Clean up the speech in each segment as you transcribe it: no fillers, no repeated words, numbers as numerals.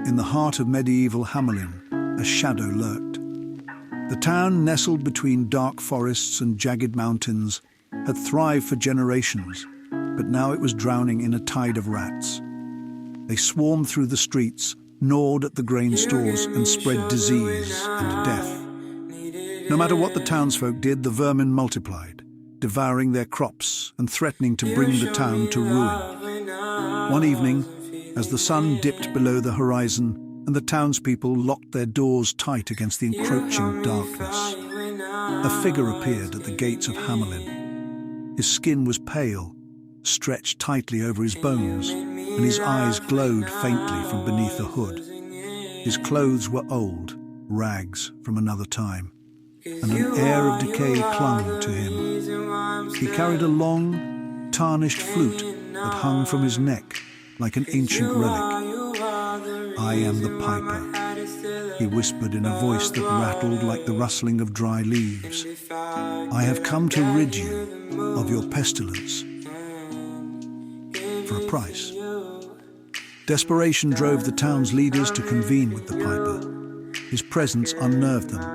In the heart of medieval Hamlin, a shadow lurked. The town, nestled between dark forests and jagged mountains, had thrived for generations, but now it was drowning in a tide of rats. They swarmed through the streets, gnawed at the grain stores, and spread disease and death. No matter what the townsfolk did, the vermin multiplied, devouring their crops and threatening to bring the town to ruin. One evening, as the sun dipped below the horizon and the townspeople locked their doors tight against the encroaching darkness, a figure appeared at the gates of Hamlin. His skin was pale, stretched tightly over his bones, and his eyes glowed faintly from beneath the hood. His clothes were old, rags from another time, and an air of decay clung to him. He carried a long, tarnished flute that hung from his neck like an ancient relic. "I am the piper," he whispered in a voice that rattled like the rustling of dry leaves. "I have come to rid you of your pestilence for a price." Desperation drove the town's leaders to convene with the piper. His presence unnerved them,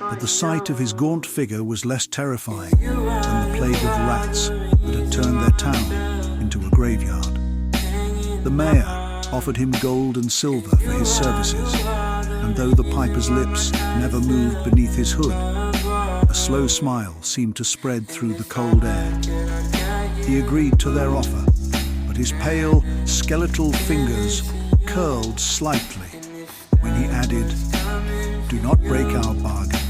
but the sight of his gaunt figure was less terrifying than the plague of rats that had turned their town into a graveyard. The mayor offered him gold and silver for his services, and though the piper's lips never moved beneath his hood, a slow smile seemed to spread through the cold air. He agreed to their offer, but his pale, skeletal fingers curled slightly when he added, "Do not break our bargain."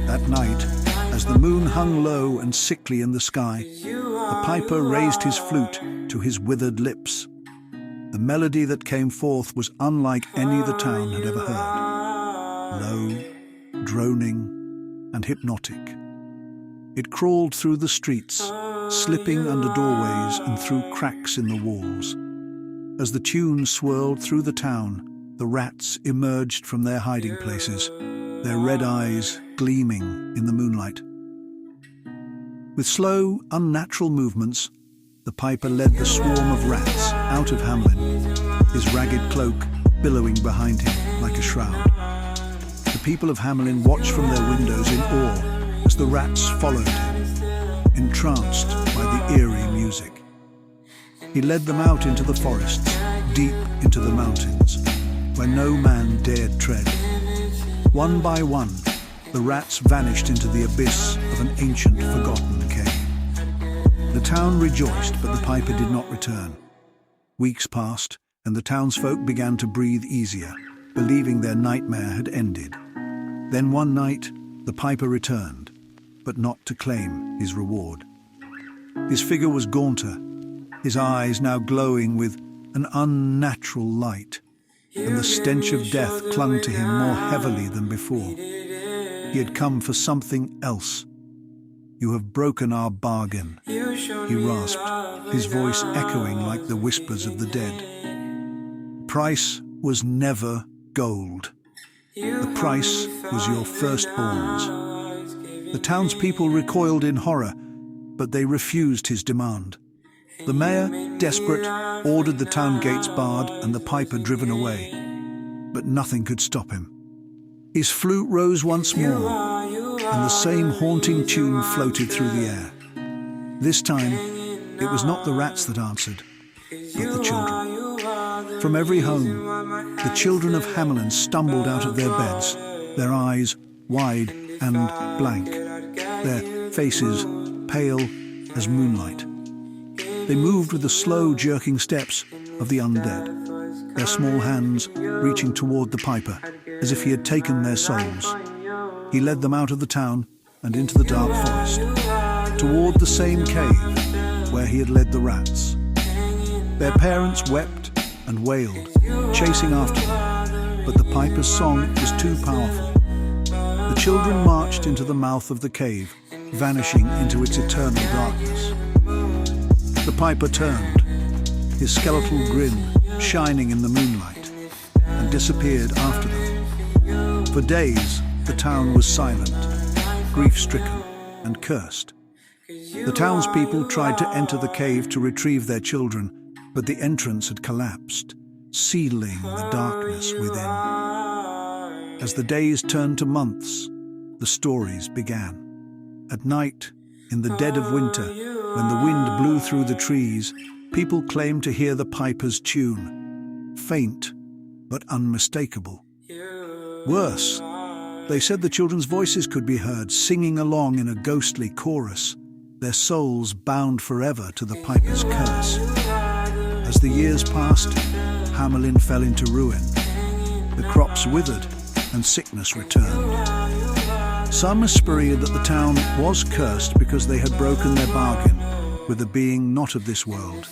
That night, as the moon hung low and sickly in the sky, the piper raised his flute to his withered lips. The melody that came forth was unlike any the town had ever heard. Low, droning, and hypnotic. It crawled through the streets, slipping under doorways and through cracks in the walls. As the tune swirled through the town, the rats emerged from their hiding places, their red eyes gleaming in the moonlight. With slow, unnatural movements, the piper led the swarm of rats out of Hamlin, his ragged cloak billowing behind him like a shroud. The people of Hamlin watched from their windows in awe as the rats followed him, entranced by the eerie music. He led them out into the forests, deep into the mountains, where no man dared tread. One by one, the rats vanished into the abyss of an ancient, forgotten cave. The town rejoiced, but the piper did not return. Weeks passed, and the townsfolk began to breathe easier, believing their nightmare had ended. Then one night, the piper returned, but not to claim his reward. His figure was gaunter, his eyes now glowing with an unnatural light, and the stench of death clung to him more heavily than before. He had come for something else. "You have broken our bargain," he rasped, his voice echoing like the whispers of the dead. "Price was never gold. The price was your firstborns." The townspeople recoiled in horror, but they refused his demand. The mayor, desperate, ordered the town gates barred and the piper driven away, but nothing could stop him. His flute rose once more, and the same haunting tune floated through the air. This time, it was not the rats that answered, but the children. From every home, the children of Hamlin stumbled out of their beds, their eyes wide and blank, their faces pale as moonlight. They moved with the slow, jerking steps of the undead, their small hands reaching toward the piper, as if he had taken their souls. He led them out of the town and into the dark forest, toward the same cave where he had led the rats. Their parents wept and wailed, chasing after them, but the piper's song was too powerful. The children marched into the mouth of the cave, vanishing into its eternal darkness. The piper turned, his skeletal grin shining in the moonlight, and disappeared after them. For days, the town was silent, grief-stricken and cursed. The townspeople tried to enter the cave to retrieve their children, but the entrance had collapsed, sealing the darkness within. As the days turned to months, the stories began. At night, in the dead of winter, when the wind blew through the trees, people claimed to hear the piper's tune, faint but unmistakable. Worse, they said the children's voices could be heard singing along in a ghostly chorus, their souls bound forever to the piper's curse. As the years passed, Hamlin fell into ruin. The crops withered and sickness returned. Some aspired that the town was cursed because they had broken their bargain with a being not of this world.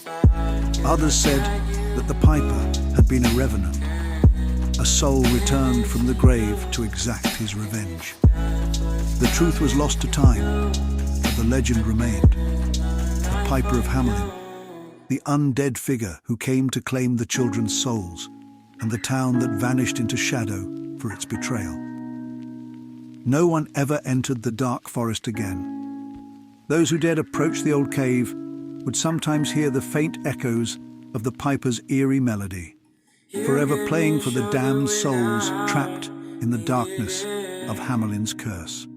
Others said that the piper had been a revenant, a soul returned from the grave to exact his revenge. The truth was lost to time, but the legend remained. The piper of Hamlin, the undead figure who came to claim the children's souls, and the town that vanished into shadow for its betrayal. No one ever entered the dark forest again. Those who dared approach the old cave would sometimes hear the faint echoes of the piper's eerie melody, forever playing for the damned souls trapped in the darkness of Hamlin's curse.